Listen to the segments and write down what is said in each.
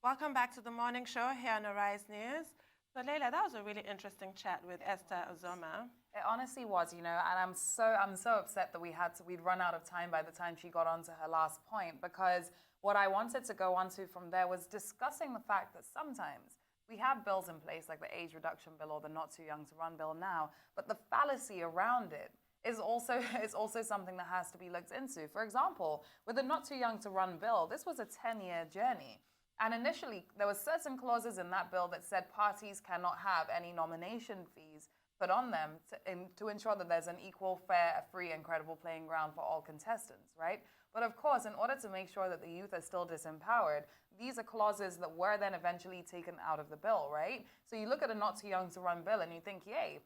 Welcome back to the morning show here on Arise News. So Leila, that was a really interesting chat with Esther Ozoma. It honestly was, and I'm so upset that we'd run out of time by the time she got on to her last point, because what I wanted to go on to from there was discussing the fact that sometimes we have bills in place like the age reduction bill or the not too young to run bill now, but the fallacy around it is also something that has to be looked into. For example, with the not too young to run bill, this was a 10-year journey. And initially, there were certain clauses in that bill that said parties cannot have any nomination fees put on them to ensure that there's an equal, fair, free, and credible playing ground for all contestants, right? But of course, in order to make sure that the youth are still disempowered, these are clauses that were then eventually taken out of the bill, right? So you look at a not too young to run bill and you think, yay,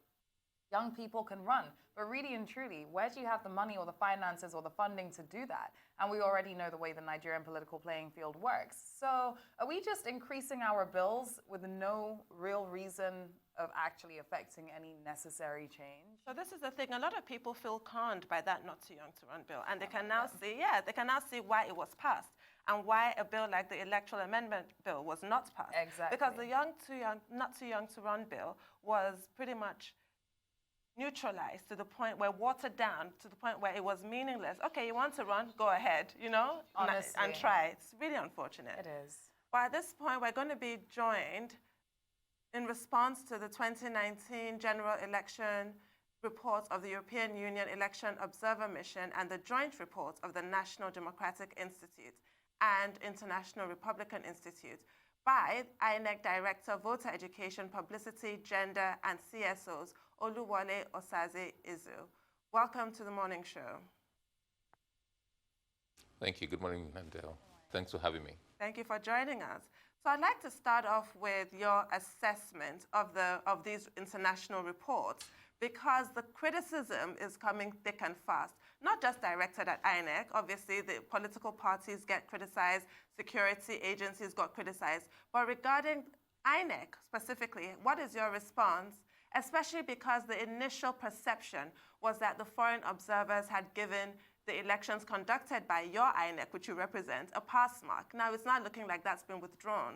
young people can run. But really and truly, where do you have the money or the finances or the funding to do that? And we already know the way the Nigerian political playing field works. So are we just increasing our bills with no real reason of actually affecting any necessary change? So this is the thing. A lot of people feel conned by that not too young to run bill. And they can now see why it was passed and why a bill like the Electoral Amendment Bill was not passed. Exactly. Because the not too young to run bill was pretty much neutralized to the point where watered down to the point where it was meaningless. Okay, you want to run, go ahead, Honestly. and try. It's really unfortunate. It is. But at this point, we're going to be joined in response to the 2019 general election reports of the European Union Election Observer Mission and the joint reports of the National Democratic Institute and International Republican Institute by INEC Director, Voter Education, Publicity, Gender, and CSOs, Oluwole Osaze-Izu. Welcome to the morning show. Thank you. Good morning, Nandel. Thanks for having me. Thank you for joining us. So I'd like to start off with your assessment of these international reports, because the criticism is coming thick and fast, not just directed at INEC. Obviously, the political parties get criticized, security agencies got criticized. But regarding INEC specifically, what is your response, especially because the initial perception was that the foreign observers had given the elections conducted by your INEC, which you represent, a pass mark. Now it's not looking like that's been withdrawn.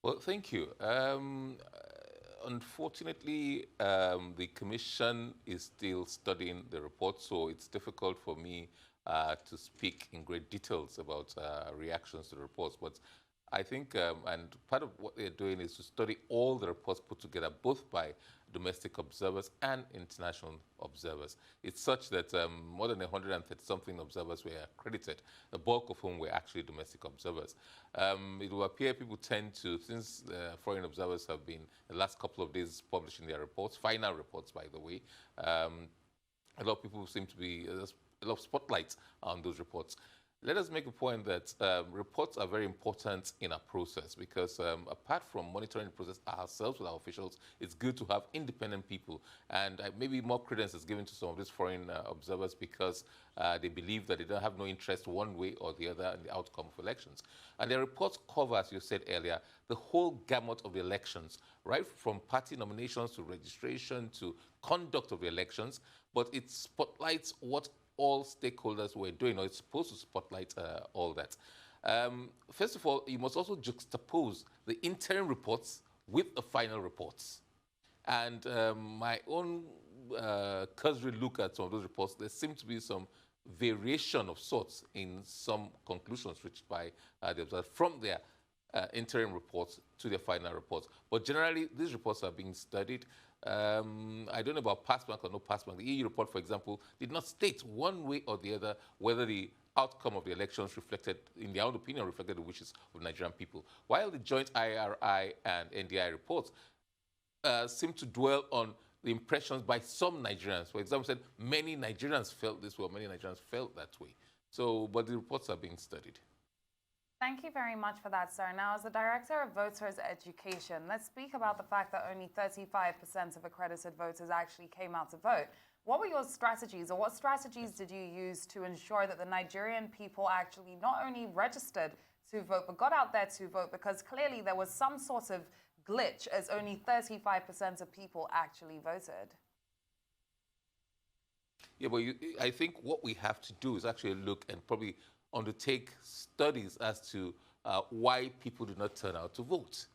Well, thank you. Unfortunately, the Commission is still studying the report, so it's difficult for me to speak in great details about reactions to the reports. But I think, and part of what they're doing is to study all the reports put together, both by domestic observers and international observers. It's such that more than 130-something observers were accredited, the bulk of whom were actually domestic observers. It will appear people tend to, since foreign observers have been, the last couple of days, publishing their reports, final reports, by the way, a lot of people seem to be, there's a lot of spotlight on those reports. Let us make a point that reports are very important in our process, because apart from monitoring the process ourselves with our officials, it's good to have independent people. And maybe more credence is given to some of these foreign observers because they believe that they don't have no interest one way or the other in the outcome of elections. And their reports cover, as you said earlier, the whole gamut of the elections, right from party nominations to registration to conduct of the elections, but it spotlights what all stakeholders were doing, or it's supposed to spotlight all that. First of all, you must also juxtapose the interim reports with the final reports. And my own cursory look at some of those reports, there seems to be some variation of sorts in some conclusions reached by the observers from their interim reports to their final reports. But generally, these reports are being studied. I don't know about pass mark or no pass mark. The EU report, for example, did not state one way or the other whether the outcome of the elections reflected, in their own opinion, reflected the wishes of Nigerian people. While the joint IRI and NDI reports seem to dwell on the impressions by some Nigerians. For example, said many Nigerians felt this way, or many Nigerians felt that way. So, but the reports are being studied. Thank you very much for that, sir. Now, as the Director of Voters Education, let's speak about the fact that only 35% of accredited voters actually came out to vote. What were your strategies, or what strategies did you use to ensure that the Nigerian people actually not only registered to vote, but got out there to vote? Because clearly there was some sort of glitch, as only 35% of people actually voted. Yeah, but I think what we have to do is actually look and probably undertake studies as to why people do not turn out to vote.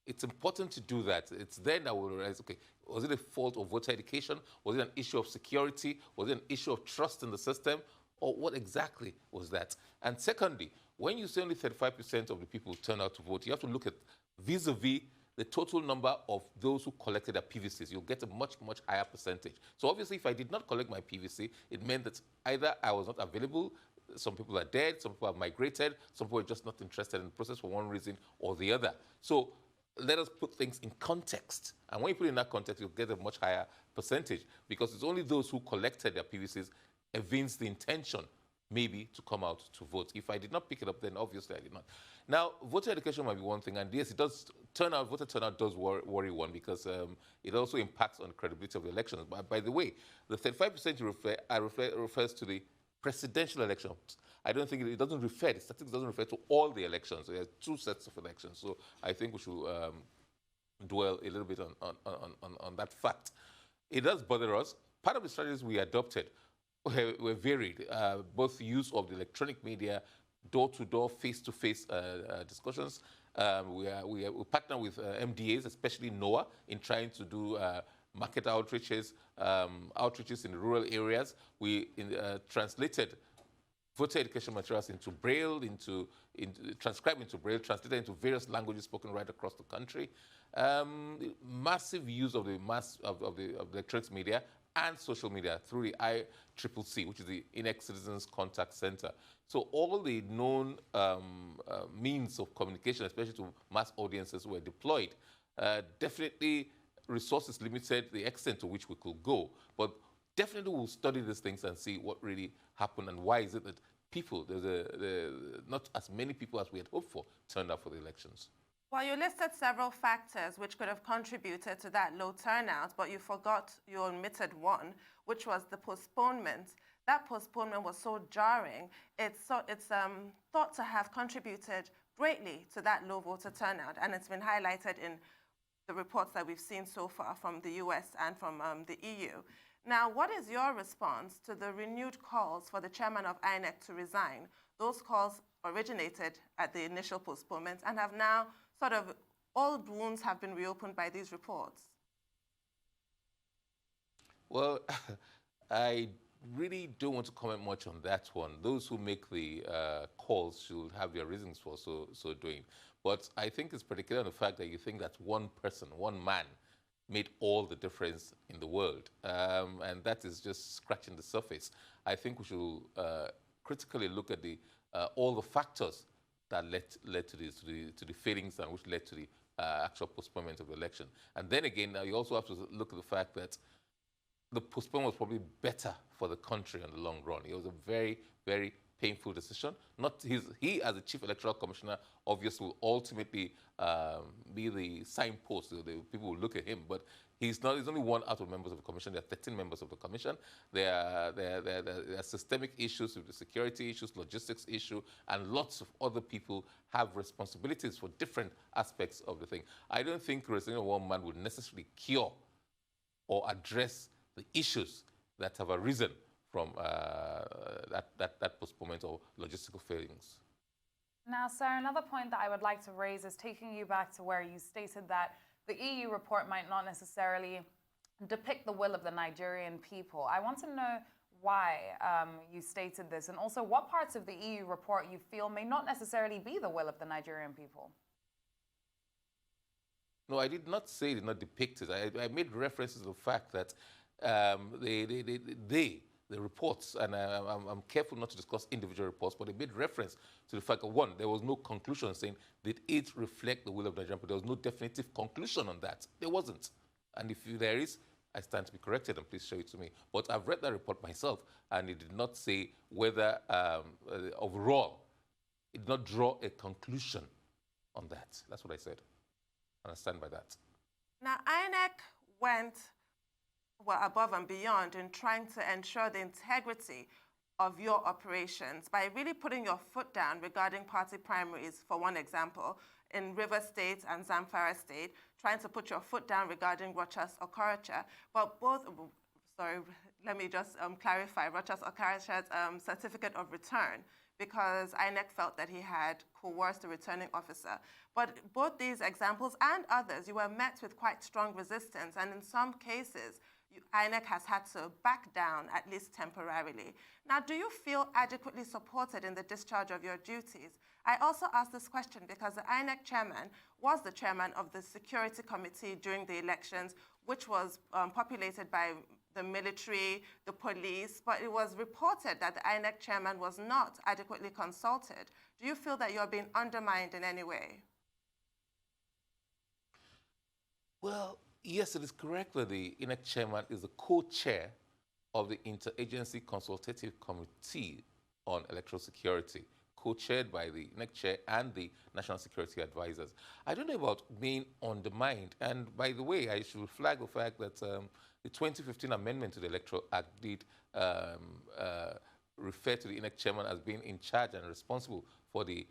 It's important to do that. It's then that we'll realize, okay, was it a fault of voter education? Was it an issue of security? Was it an issue of trust in the system? Or what exactly was that? And secondly, when you say only 35% of the people turn out to vote, you have to look at vis-a-vis the total number of those who collected their PVCs. You'll get a much, much higher percentage. So obviously, if I did not collect my PVC, it meant that either I was not available, some people are dead, some people have migrated, some people are just not interested in the process for one reason or the other. So let us put things in context. And when you put it in that context, you'll get a much higher percentage, because it's only those who collected their PVCs evince the intention maybe to come out to vote. If I did not pick it up, then obviously I did not. Now, voter education might be one thing, and yes, it does turn out, voter turnout does worry one, because it also impacts on the credibility of the elections. But by the way, the 35% refers to the presidential elections. I don't think it doesn't refer, the statistics doesn't refer to all the elections. There are two sets of elections. So I think we should dwell a little bit on that fact. It does bother us. Part of the strategies we adopted were varied, both use of the electronic media, door-to-door, face-to-face discussions. We partner with MDAs, especially NOAA, in trying to do market outreaches, outreaches in rural areas. We translated voter education materials into Braille, transcribed into Braille, translated into various languages spoken right across the country. Massive use of the electronics media and social media through the ICCC, which is the INEC Citizens Contact Center. So all the known means of communication, especially to mass audiences, were deployed. Definitely resources limited the extent to which we could go, but definitely we'll study these things and see what really happened and why is it that people, not as many people as we had hoped for, turned out for the elections. Well, you listed several factors which could have contributed to that low turnout, but you omitted one, which was the postponement. That postponement was so jarring. It's thought to have contributed greatly to that low voter turnout, and it's been highlighted in the reports that we've seen so far from the US and from the EU. Now, what is your response to the renewed calls for the chairman of INEC to resign? Those calls originated at the initial postponement and have now sort of, old wounds have been reopened by these reports. Well, I really don't want to comment much on that one. Those who make the calls should have their reasons for so doing. But I think it's particular on the fact that you think that one person, one man, made all the difference in the world. And that is just scratching the surface. I think we should critically look at all the factors that led to the failings and which led to the actual postponement of the election. And then again, you also have to look at the fact that the postponement was probably better for the country in the long run. It was a very, very painful decision. He, as the Chief Electoral Commissioner, obviously will ultimately be the signpost. The people will look at him, but he's only one out of members of the commission. There are 13 members of the commission. There are systemic issues with the security issues, logistics issue, and lots of other people have responsibilities for different aspects of the thing. I don't think resigning of one man would necessarily cure or address the issues that have arisen from that postponement or logistical failings. Now, sir, another point that I would like to raise is taking you back to where you stated that the EU report might not necessarily depict the will of the Nigerian people. I want to know why you stated this, and also what parts of the EU report you feel may not necessarily be the will of the Nigerian people. No, I did not say it did not depict it. I made references to the fact that the reports, and I'm careful not to discuss individual reports, but they made reference to the fact that, one, there was no conclusion saying, did it reflect the will of the Nigerian people? There was no definitive conclusion on that. There wasn't. And if there is, I stand to be corrected, and please show it to me. But I've read that report myself, and it did not say whether, overall, it did not draw a conclusion on that. That's what I said. And I stand by that. Now, INEC went above and beyond in trying to ensure the integrity of your operations by really putting your foot down regarding party primaries, for one example, in Rivers State and Zamfara State, trying to put your foot down regarding Rochas Okorocha. But let me just clarify, Rochas Okorocha's certificate of return, because INEC felt that he had coerced the returning officer. But both these examples and others, you were met with quite strong resistance, and in some cases, INEC has had to back down, at least temporarily. Now, do you feel adequately supported in the discharge of your duties? I also ask this question because the INEC chairman was the chairman of the security committee during the elections, which was populated by the military, the police, but it was reported that the INEC chairman was not adequately consulted. Do you feel that you're being undermined in any way? Well, yes, it is correct that the INEC chairman is the co-chair of the Interagency Consultative Committee on Electoral Security, co-chaired by the INEC chair and the National Security Advisors. I don't know about being undermined. And by the way, I should flag the fact that the 2015 amendment to the Electoral Act did refer to the INEC chairman as being in charge and responsible for the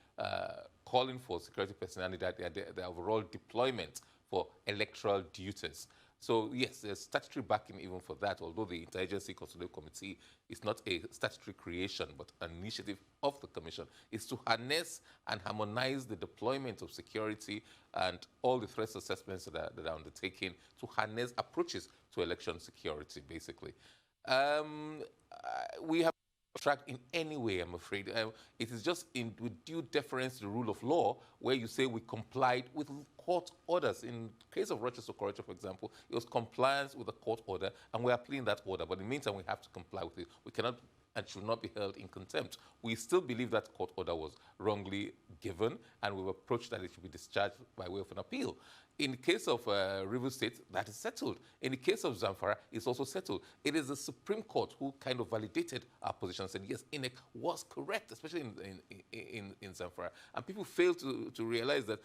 calling for security personnel, the overall deployment for electoral duties. So yes, there's statutory backing even for that, although the Interagency Consultative Committee is not a statutory creation, but an initiative of the Commission. It's to harness and harmonize the deployment of security and all the threat assessments that are undertaken to harness approaches to election security, basically. We have tracked in any way, I'm afraid. It is just with due deference to the rule of law, where you say we complied with court orders. In case of Rochester, for example, it was compliance with the court order, and we're appealing that order. But in the meantime, we have to comply with it. We cannot and should not be held in contempt. We still believe that court order was wrongly given, and we've approached that it should be discharged by way of an appeal. In the case of Rivers State, that is settled. In the case of Zamfara, it's also settled. It is the Supreme Court who kind of validated our position and said, yes, INEC was correct, especially in Zamfara. And people fail to realize that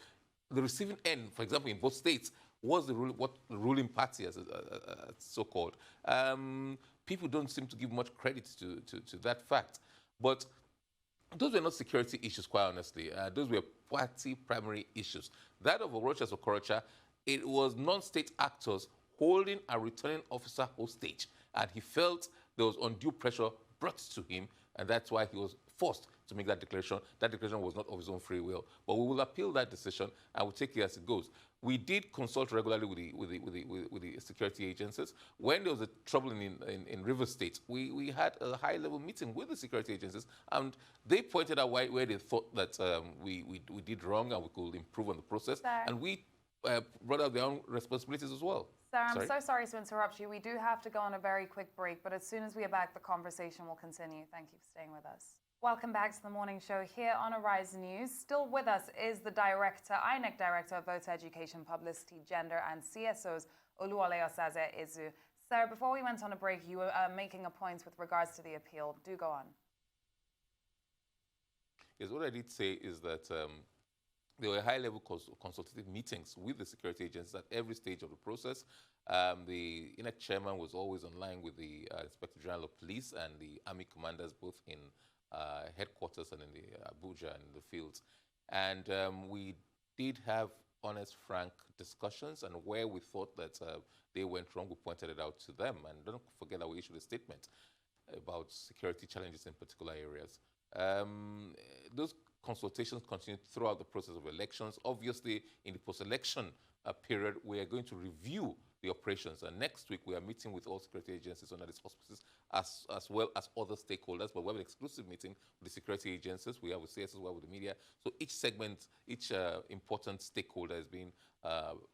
the receiving end, for example, in both states, was what the ruling party, as so-called. People don't seem to give much credit to that fact. But those were not security issues, quite honestly. Those were party primary issues. That of Rochester Okorocha, it was non-state actors holding a returning officer hostage, and he felt there was undue pressure brought to him, and that's why he was forced to make that declaration. That declaration was not of his own free will. But we will appeal that decision, and we'll take it as it goes. We did consult regularly with the security agencies. When there was a trouble in River State, we had a high-level meeting with the security agencies, and they pointed out where they thought that we did wrong and we could improve on the process, and we brought out their own responsibilities as well. Sir, I'm so sorry to interrupt you. We do have to go on a very quick break, but as soon as we are back, the conversation will continue. Thank you for staying with us. Welcome back to the morning show here on Arise News. Still with us is the director, INEC Director of Voter Education, Publicity, Gender and CSOs, Oluwole Osaze-Izu. Sir, before we went on a break, you were making a point with regards to the appeal. Do go on. Yes, what I did say is that there were high-level consultative meetings with the security agencies at every stage of the process. The INEC chairman was always online with the Inspector General of Police and the Army commanders, both in headquarters and in the Abuja and in the fields. And we did have honest, frank discussions, and where we thought that they went wrong, we pointed it out to them. And don't forget that we issued a statement about security challenges in particular areas. Those consultations continued throughout the process of elections. Obviously, in the post-election period, we are going to review the operations. And next week, we are meeting with all security agencies under these auspices, as well as other stakeholders. But we have an exclusive meeting with the security agencies. We have with CSS, we have with the media. So each segment, each important stakeholder is being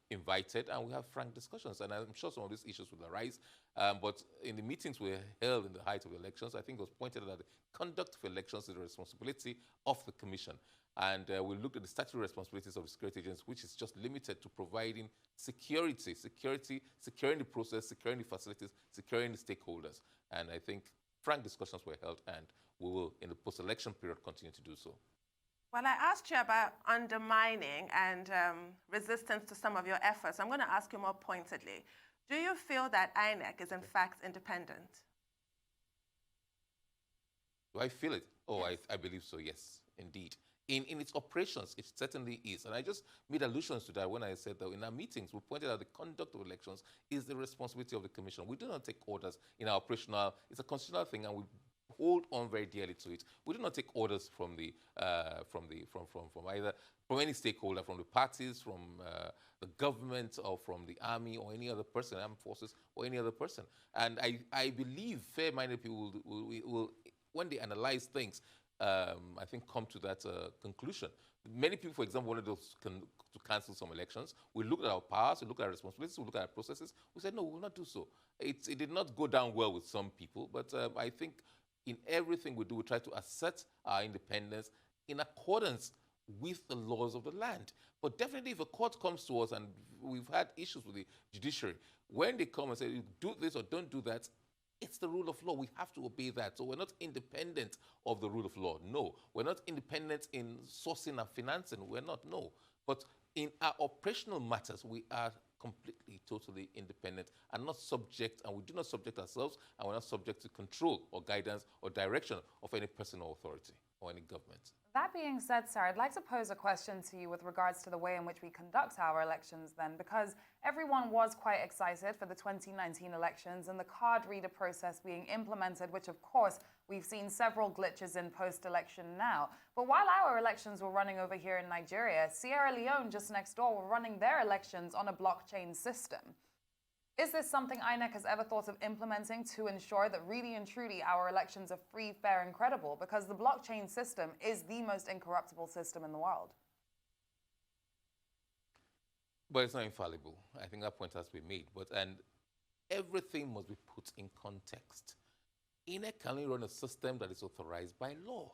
invited, and we have frank discussions. And I'm sure some of these issues will arise. But in the meetings we held in the height of the elections, I think it was pointed out that the conduct of elections is the responsibility of the Commission. And we looked at the statutory responsibilities of the security agents, which is just limited to providing security, securing the process, securing the facilities, securing the stakeholders. And I think frank discussions were held, and we will, in the post-election period, continue to do so. Well, I asked you about undermining and resistance to some of your efforts. I'm going to ask you more pointedly. Do you feel that INEC is in fact independent? Do I feel it? Oh, yes. I believe so, yes, indeed. In its operations, it certainly is. And I just made allusions to that when I said that in our meetings, we pointed out the conduct of elections is the responsibility of the Commission. We do not take orders in our operational, it's a constitutional thing, and we hold on very dearly to it. We do not take orders from either from any stakeholder, from the parties, from the government, or from the army, or any other person, armed forces, or any other person. And I believe fair-minded people will, when they analyze things, I think come to that conclusion. Many people, for example, wanted to cancel some elections. We looked at our powers, we looked at our responsibilities, we looked at our processes. We said, no, we will not do so. It did not go down well with some people, but I think in everything we do, we try to assert our independence in accordance with the laws of the land. But definitely if a court comes to us, and we've had issues with the judiciary, when they come and say, you do this or don't do that, it's the rule of law. We have to obey that. So we're not independent of the rule of law. No. We're not independent in sourcing and financing. We're not. No. But in our operational matters, we are completely, totally independent and not subject, and we do not subject ourselves, and we're not subject to control or guidance or direction of any person or authority or any government. That being said, sir, I'd like to pose a question to you with regards to the way in which we conduct our elections then, because everyone was quite excited for the 2019 elections and the card reader process being implemented, which of course we've seen several glitches in post-election now. But while our elections were running over here in Nigeria, Sierra Leone just next door were running their elections on a blockchain system. Is this something INEC has ever thought of implementing to ensure that really and truly our elections are free, fair, and credible? Because the blockchain system is the most incorruptible system in the world. But it's not infallible. I think that point has to be made. And everything must be put in context. INEC can only run a system that is authorized by law.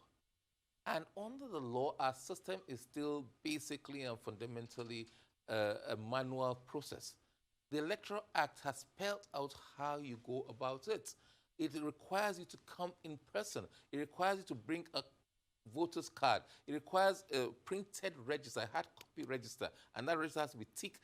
And under the law, our system is still basically and fundamentally a manual process. The Electoral Act has spelled out how you go about it. It requires you to come in person. It requires you to bring a voter's card. It requires a printed register, a hard copy register, and that register has to be ticked.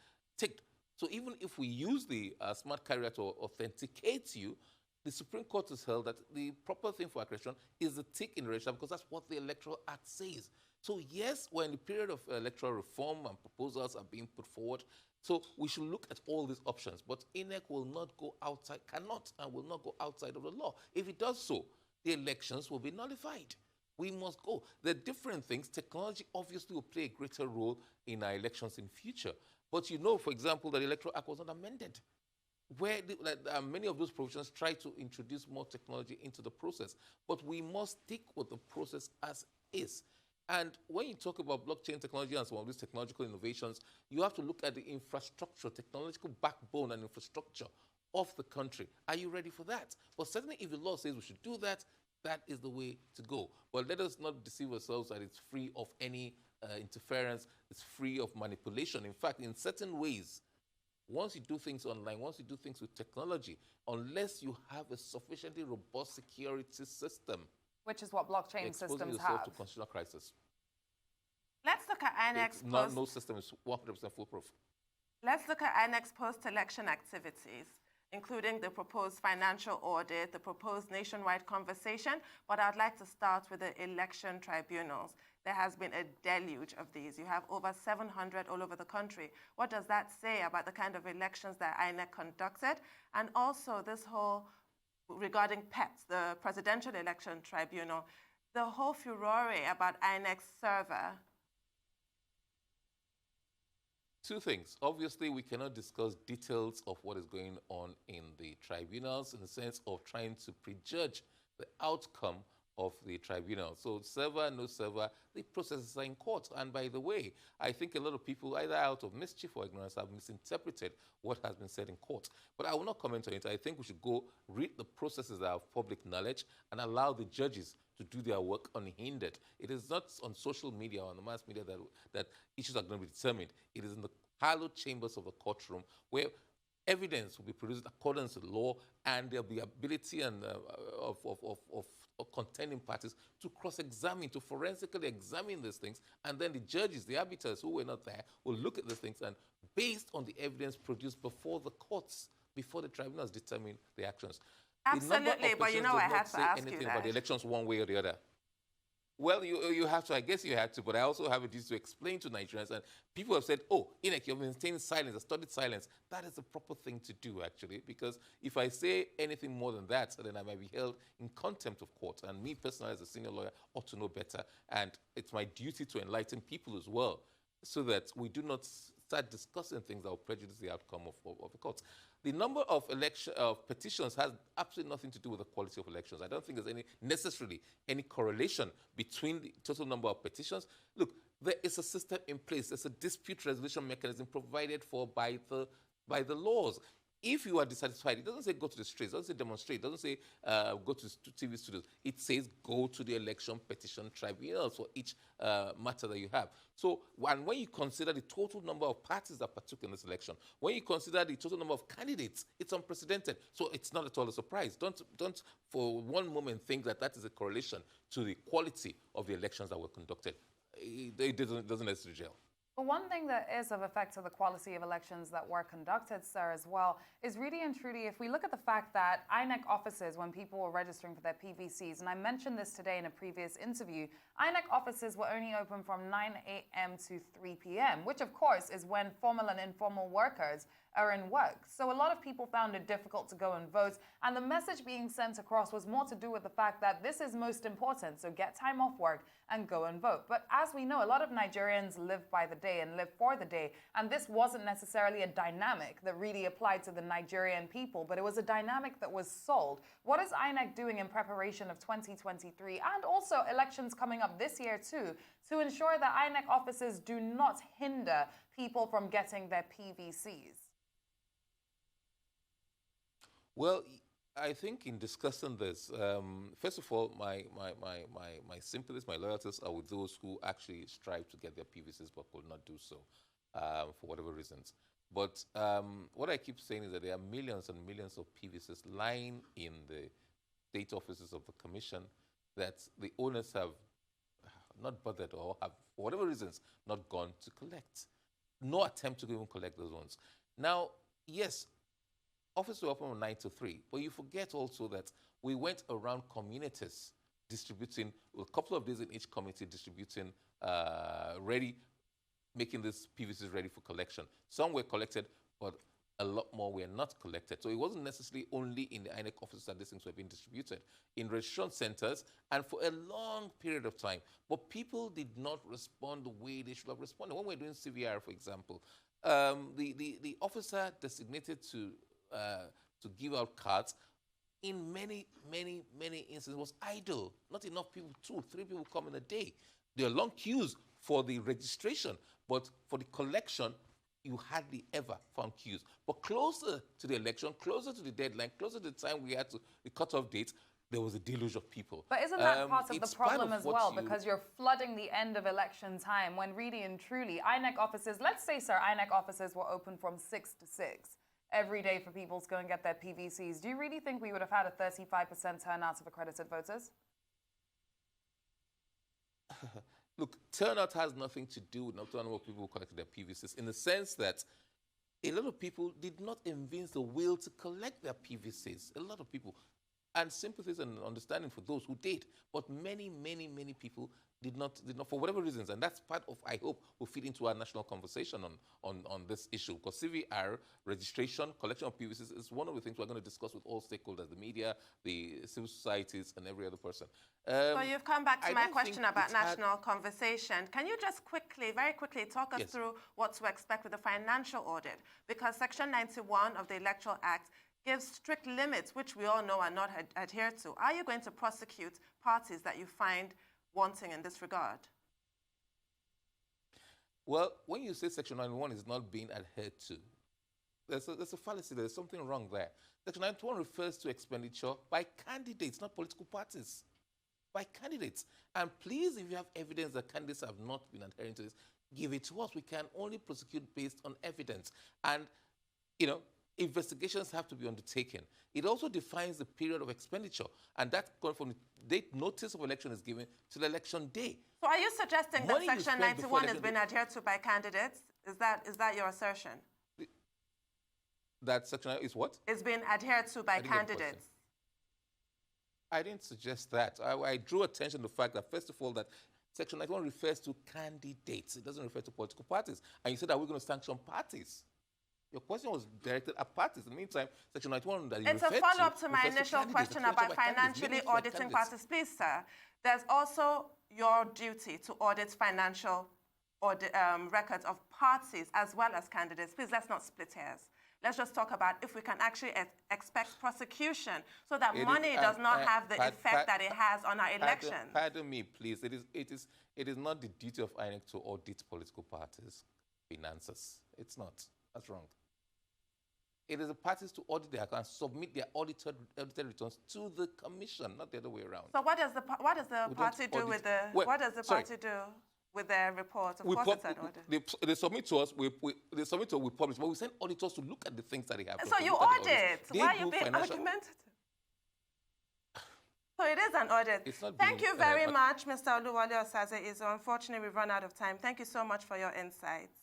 So even if we use the smart carrier to authenticate you, the Supreme Court has held that the proper thing for accreditation is the tick in the register, because that's what the Electoral Act says. So yes, we're in the period of electoral reform and proposals are being put forward. So we should look at all these options. But INEC will not go outside, cannot and will not go outside of the law. If it does so, the elections will be nullified. We must go. There are different things. Technology obviously will play a greater role in our elections in future. But you know, for example, that the Electoral Act was not amended, where many of those provisions try to introduce more technology into the process. But we must stick with the process as is. And when you talk about blockchain technology and some of these technological innovations, you have to look at the infrastructure, technological backbone and infrastructure of the country. Are you ready for that? But certainly if the law says we should do that, that is the way to go. But let us not deceive ourselves that it's free of any interference, it's free of manipulation. In fact, in certain ways, once you do things online, once you do things with technology, unless you have a sufficiently robust security system, which is what blockchain systems have, yourself to constitutional crisis. Let's look at INEC's no system is 100% foolproof. Let's look at INEC's post-election activities, including the proposed financial audit, the proposed nationwide conversation, but I'd like to start with the election tribunals. There has been a deluge of these. You have over 700 all over the country. What does that say about the kind of elections that INEC conducted? And also this whole, regarding PETS, the Presidential Election Tribunal, the whole furore about INEC's server. Two things. Obviously, we cannot discuss details of what is going on in the tribunals in the sense of trying to prejudge the outcome of the tribunal. So server, no server, the processes are in court. And by the way, I think a lot of people, either out of mischief or ignorance, have misinterpreted what has been said in court. But I will not comment on it. I think we should go read the processes that are of public knowledge and allow the judges to do their work unhindered. It is not on social media or on the mass media that issues are going to be determined. It is in the hallowed chambers of the courtroom where evidence will be produced according to law, and there'll be ability and of contending parties to cross-examine, to forensically examine these things, and then the judges, the arbiters who were not there, will look at these things, and based on the evidence produced before the courts, before the tribunals determine the actions. Absolutely, but you know I have to ask you that. About the elections one way or the other. Well, you have to, I guess you have to, but I also have a duty to explain to Nigerians. And people have said, oh, INEC, you've maintained silence, a studied silence. That is the proper thing to do, actually, because if I say anything more than that, then I might be held in contempt of court. And me personally, as a senior lawyer, ought to know better. And it's my duty to enlighten people as well, so that we do not start discussing things that will prejudice the outcome of the court. The number of petitions has absolutely nothing to do with the quality of elections. I don't think there's necessarily any correlation between the total number of petitions. Look, there is a system in place. There's a dispute resolution mechanism provided for by the laws. If you are dissatisfied, it doesn't say go to the streets, it doesn't say demonstrate, it doesn't say go to TV studios. It says go to the election petition tribunal for each matter that you have. So, and when you consider the total number of parties that partook in this election, when you consider the total number of candidates, it's unprecedented. So it's not at all a surprise. Don't for one moment think that that is a correlation to the quality of the elections that were conducted. It doesn't necessarily gel. But one thing that is of effect to the quality of elections that were conducted, sir, as well, is really and truly, if we look at the fact that INEC offices, when people were registering for their PVCs, and I mentioned this today in a previous interview, INEC offices were only open from 9 a.m. to 3 p.m., which of course is when formal and informal workers are in work. So a lot of people found it difficult to go and vote, and the message being sent across was more to do with the fact that this is most important, so get time off work and go and vote. But as we know, a lot of Nigerians live by the day and live for the day, and this wasn't necessarily a dynamic that really applied to the Nigerian people, but it was a dynamic that was sold. What is INEC doing in preparation of 2023 and also elections coming up this year too, to ensure that INEC offices do not hinder people from getting their PVCs? Well, I think in discussing this, first of all, my sympathies, my loyalties are with those who actually strive to get their PVCs but could not do so for whatever reasons. But what I keep saying is that there are millions and millions of PVCs lying in the state offices of the Commission that the owners have not bothered or have, for whatever reasons, not gone to collect. No attempt to even collect those ones. Now, yes, offices were open from 9 to 3, but you forget also that we went around communities distributing, a couple of days in each community distributing making these PVCs ready for collection. Some were collected, but a lot more were not collected. So it wasn't necessarily only in the INEC offices that these things were being distributed. In registration centers, and for a long period of time. But people did not respond the way they should have responded. When we were doing CVR, for example, the officer designated to give out cards in many instances was idle. Not enough people, 2, 3 people come in a day. There are long queues for the registration, but for the collection, you hardly ever found queues. But closer to the election, closer to the deadline, closer to the time we had the cutoff date, there was a deluge of people. But isn't that part of the problem as well? Because you're flooding the end of election time when really and truly INEC offices, let's say, sir, INEC offices were open from 6 to 6 every day for people to go and get their PVCs. Do you really think we would have had a 35% turnout of accredited voters? Look, turnout has nothing to do with not knowing what people who collected their PVCs, in the sense that a lot of people did not evince the will to collect their PVCs. A lot of people. And sympathies and understanding for those who did. But many people did not, for whatever reasons. And that's part of, I hope, will feed into our national conversation on this issue. Because CVR, registration, collection of PVCs is one of the things we're going to discuss with all stakeholders, the media, the civil societies, and every other person. So you've come back to my question about national conversation. Can you just very quickly talk us through what to expect with the financial audit? Because Section 91 of the Electoral Act gives strict limits, which we all know are not adhered to. Are you going to prosecute parties that you find wanting in this regard? Well, when you say Section 91 is not being adhered to, there's a fallacy, there's something wrong there. Section 91 refers to expenditure by candidates, not political parties. By candidates. And please, if you have evidence that candidates have not been adhering to this, give it to us. We can only prosecute based on evidence. And, investigations have to be undertaken. It also defines the period of expenditure, and that's going from the date notice of election is given to the election day. So are you suggesting that Section 91 has been adhered to by candidates? Is that your assertion? That Section is what? It's been adhered to by candidates. I didn't suggest that. I drew attention to the fact that, first of all, that Section 91 refers to candidates. It doesn't refer to political parties. And you said, are we going to sanction parties? Your question was directed at parties. In the meantime, Section 91 that you It's a referred follow-up to my refers initial question about financially auditing parties. Please, sir, there's also your duty to audit financial records of parties as well as candidates. Please, let's not split hairs. Let's just talk about if we can actually expect prosecution so that money does not have the effect that it has on our elections. Pardon me, please. It is not the duty of INEC to audit political parties' finances. It's not. That's wrong. It is the parties to audit their accounts, submit their audited returns to the commission, not the other way around. So what does the party do with the with their report? Of course, it's an audit. They submit to us. They submit to us. We publish, but we send auditors to look at the things that they have. So you audit. Why are you being argumentative? So it is an audit. Thank you very much, Mr. Oluwole Osaze-Izu. Unfortunately, we've run out of time. Thank you so much for your insights.